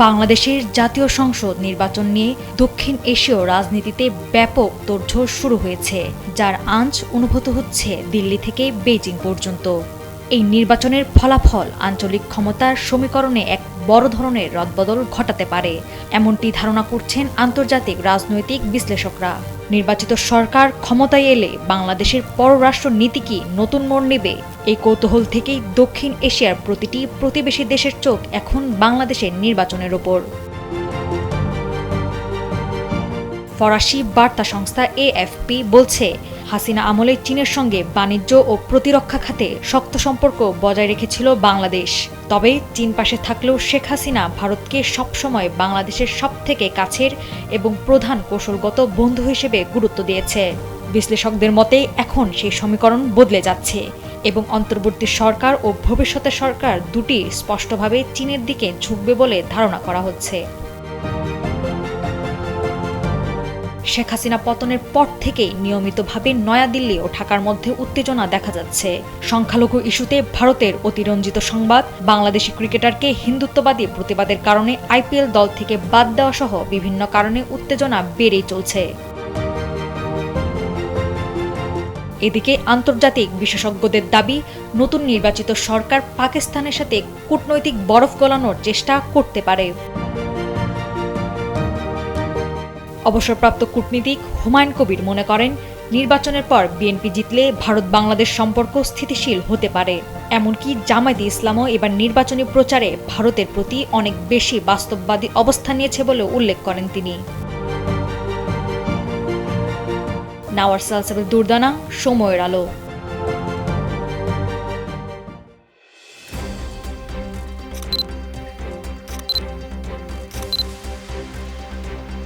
বাংলাদেশের জাতীয় সংসদ নির্বাচন নিয়ে দক্ষিণ এশীয় রাজনীতিতে ব্যাপক তোড়জোড় শুরু হয়েছে, যার আঁচ অনুভূত হচ্ছে দিল্লি থেকে বেজিং পর্যন্ত। এই নির্বাচনের ফলাফল আঞ্চলিক ক্ষমতার সমীকরণে এক বড় ধরনের রদবদল ঘটাতে পারে, এমনটি ধারণা করছেন আন্তর্জাতিক রাজনৈতিক বিশ্লেষকরা। নির্বাচিত সরকার ক্ষমতায় এলে বাংলাদেশের পররাষ্ট্র নীতি কি নতুন মোড় নেবে? এই কৌতূহল থেকেই দক্ষিণ এশিয়ার প্রতিটি প্রতিবেশী দেশের চোখ এখন বাংলাদেশের নির্বাচনের ওপর। ফরাসি বার্তা সংস্থা এএফপি বলছে, হাসিনা আমলে চীনের সঙ্গে বাণিজ্য ও প্রতিরক্ষা খাতে শক্ত সম্পর্ক বজায় রেখেছিল বাংলাদেশ। তবে চীন পাশে থাকলেও শেখ হাসিনা ভারতকে সবসময় বাংলাদেশের সবথেকে কাছের এবং প্রধান কৌশলগত বন্ধু হিসেবে গুরুত্ব দিয়েছে। বিশ্লেষকদের মতে এখন সেই সমীকরণ বদলে যাচ্ছে এবং অন্তর্বর্তী সরকার ও ভবিষ্যতের সরকার দুটি স্পষ্টভাবে চীনের দিকে ঝুঁকবে বলে ধারণা করা হচ্ছে। শেখ হাসিনা পতনের পর থেকেই নিয়মিতভাবে নয়াদিল্লি ও ঢাকার মধ্যে উত্তেজনা দেখা যাচ্ছে। সংখ্যালঘু ইস্যুতে ভারতের অতিরঞ্জিত সংবাদ, বাংলাদেশি ক্রিকেটারকে হিন্দুত্ববাদী প্রতিবাদের কারণে আইপিএল দল থেকে বাদ দেওয়া সহ বিভিন্ন কারণে উত্তেজনা বেড়েই চলছে। এদিকে আন্তর্জাতিক বিশেষজ্ঞদের দাবি, নতুন নির্বাচিত সরকার পাকিস্তানের সাথে কূটনৈতিক বরফ গলানোর চেষ্টা করতে পারে। অবসরপ্রাপ্ত কূটনীতিক হুমায়ুন কবির মনে করেন, নির্বাচনের পর বিএনপি জিতলে ভারত বাংলাদেশ সম্পর্ক স্থিতিশীল হতে পারে। এমনকি জামায়াতে ইসলামও এবার নির্বাচনী প্রচারে ভারতের প্রতি অনেক বেশি বাস্তববাদী অবস্থান নিয়েছে বলে উল্লেখ করেন তিনি। নাওয়ার সালসাবিল দুর্দানা, সময়ের আলো।